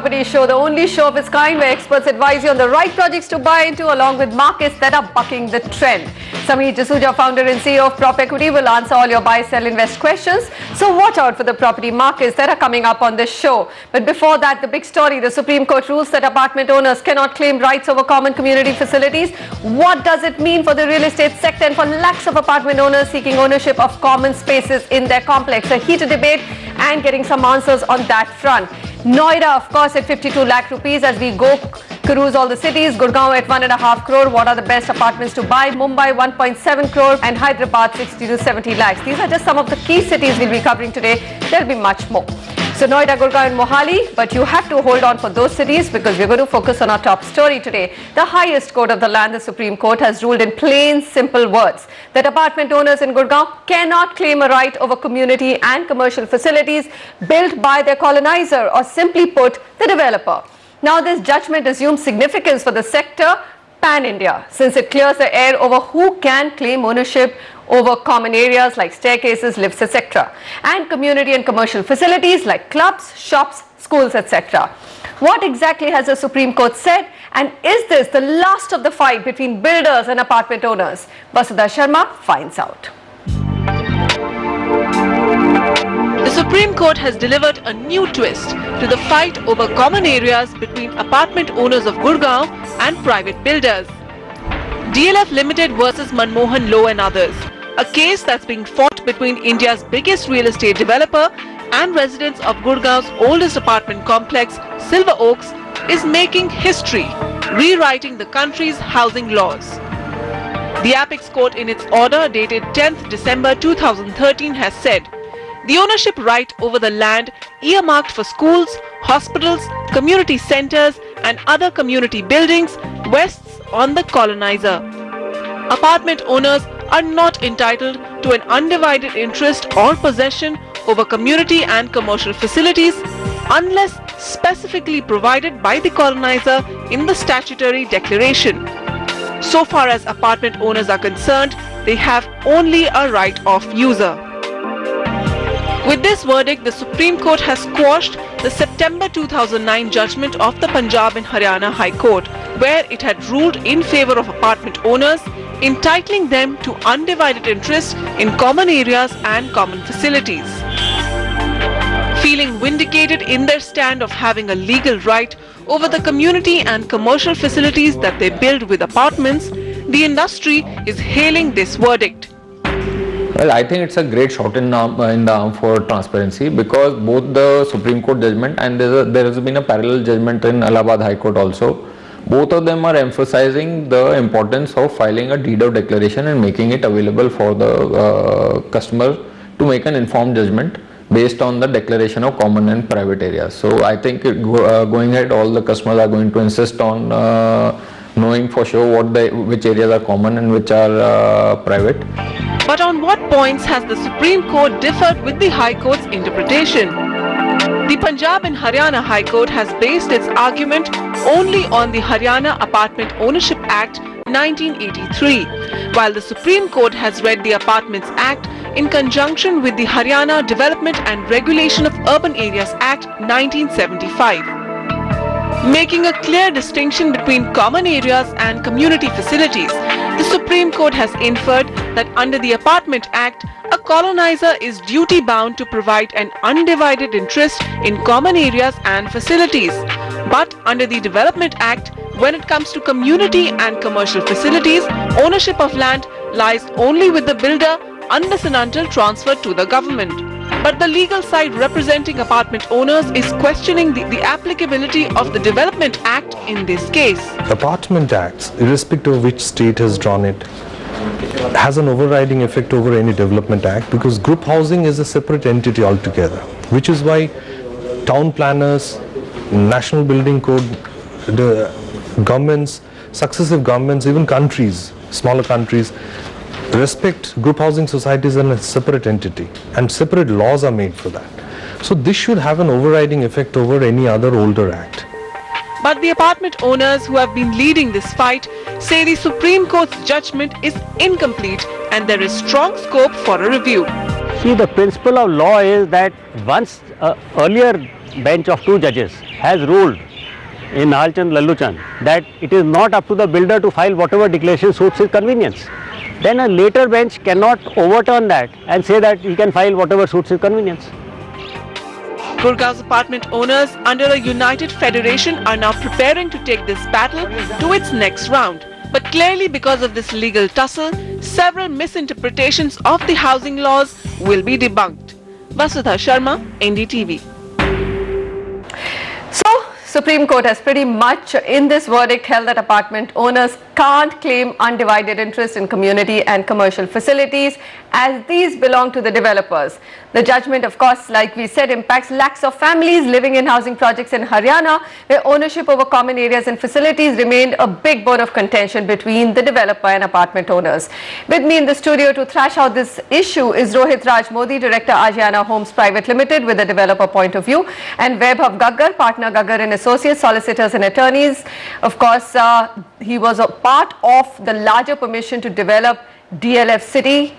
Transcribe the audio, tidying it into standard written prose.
Property Show, the only show of its kind where experts advise you on the right projects to buy into along with markets that are bucking the trend. Sameer Jasuja, founder and CEO of Prop Equity, will answer all your buy, sell, invest questions. So watch out for the property markets that are coming up on this show. But before that, the big story, the Supreme Court rules that apartment owners cannot claim rights over common community facilities. What does it mean for the real estate sector and for lakhs of apartment owners seeking ownership of common spaces in their complex? A heated debate and getting some answers on that front. Noida, of course, at 52 lakh rupees as we go cruise all the cities. Gurgaon at 1.5 crore. What are the best apartments to buy? Mumbai 1.7 crore and Hyderabad 60 to 70 lakhs. These are just some of the key cities we'll be covering today. There'll be much more. So Noida, Gurgaon and Mohali, but you have to hold on for those cities because we're going to focus on our top story today. The highest court of the land, the Supreme Court, has ruled in plain, simple words that apartment owners in Gurgaon cannot claim a right over community and commercial facilities built by their colonizer, or simply put, the developer. Now this judgment assumes significance for the sector pan-India, since it clears the air over who can claim ownership over common areas like staircases, lifts, etc., and community and commercial facilities like clubs, shops, schools, etc. What exactly has the Supreme Court said, and is this the last of the fight between builders and apartment owners? Vasudha Sharma finds out. The Supreme Court has delivered a new twist to the fight over common areas between apartment owners of Gurgaon and private builders. DLF Limited versus Manmohan Law and others, a case that's being fought between India's biggest real estate developer and residents of Gurgaon's oldest apartment complex, Silver Oaks, is making history, rewriting the country's housing laws. The Apex Court, in its order dated 10th December 2013, has said the ownership right over the land earmarked for schools, hospitals, community centers and other community buildings rests on the colonizer. Apartment owners are not entitled to an undivided interest or possession over community and commercial facilities unless specifically provided by the colonizer in the statutory declaration. So far as apartment owners are concerned, they have only a right of user. With this verdict, the Supreme Court has quashed the September 2009 judgment of the Punjab and Haryana High Court, where it had ruled in favor of apartment owners, entitling them to undivided interest in common areas and common facilities. Feeling vindicated in their stand of having a legal right over the community and commercial facilities that they build with apartments, the industry is hailing this verdict. Well, I think it's a great shot in the arm for transparency, because both the Supreme Court judgment and there has been a parallel judgment in Allahabad High Court also. Both of them are emphasizing the importance of filing a deed of declaration and making it available for the customer to make an informed judgment based on the declaration of common and private areas. So I think going ahead, all the customers are going to insist on knowing for sure which areas are common and which are private. But on what points has the Supreme Court differed with the High Court's interpretation? The Punjab and Haryana High Court has based its argument only on the Haryana Apartment Ownership Act 1983, while the Supreme Court has read the Apartments Act in conjunction with the Haryana Development and Regulation of Urban Areas Act 1975. Making a clear distinction between common areas and community facilities, the Supreme Court has inferred that under the Apartment Act, a colonizer is duty-bound to provide an undivided interest in common areas and facilities. But under the Development Act, when it comes to community and commercial facilities, ownership of land lies only with the builder unless and until transferred to the government. But the legal side representing apartment owners is questioning the applicability of the Development Act in this case. Apartment Acts, irrespective of which state has drawn it, has an overriding effect over any Development Act, because group housing is a separate entity altogether, which is why town planners, National Building Code, the governments, successive governments, even countries, smaller countries, respect group housing societies as a separate entity, and separate laws are made for that. So this should have an overriding effect over any other older act. But the apartment owners who have been leading this fight say the Supreme Court's judgment is incomplete and there is strong scope for a review. See, the principle of law is that once earlier bench of 2 judges has ruled in Halchand Lalluchand that it is not up to the builder to file whatever declaration suits his convenience, then a later bench cannot overturn that and say that he can file whatever suits his convenience. Gurgaon's apartment owners under a united federation are now preparing to take this battle to its next round. But clearly, because of this legal tussle, several misinterpretations of the housing laws will be debunked. Vasudha Sharma, NDTV. So, Supreme Court has pretty much in this verdict held that apartment owners can't claim undivided interest in community and commercial facilities as these belong to the developers. The judgment, of course, like we said, impacts lakhs of families living in housing projects in Haryana, where ownership over common areas and facilities remained a big bone of contention between the developer and apartment owners. With me in the studio to thrash out this issue is Rohit Raj Modi, Director, Ajiana Homes Private Limited, with a developer point of view, and Vaibhav Gaggar, Partner Gaggar and Associates, Solicitors and Attorneys. Of course, he was a part of the larger permission to develop DLF City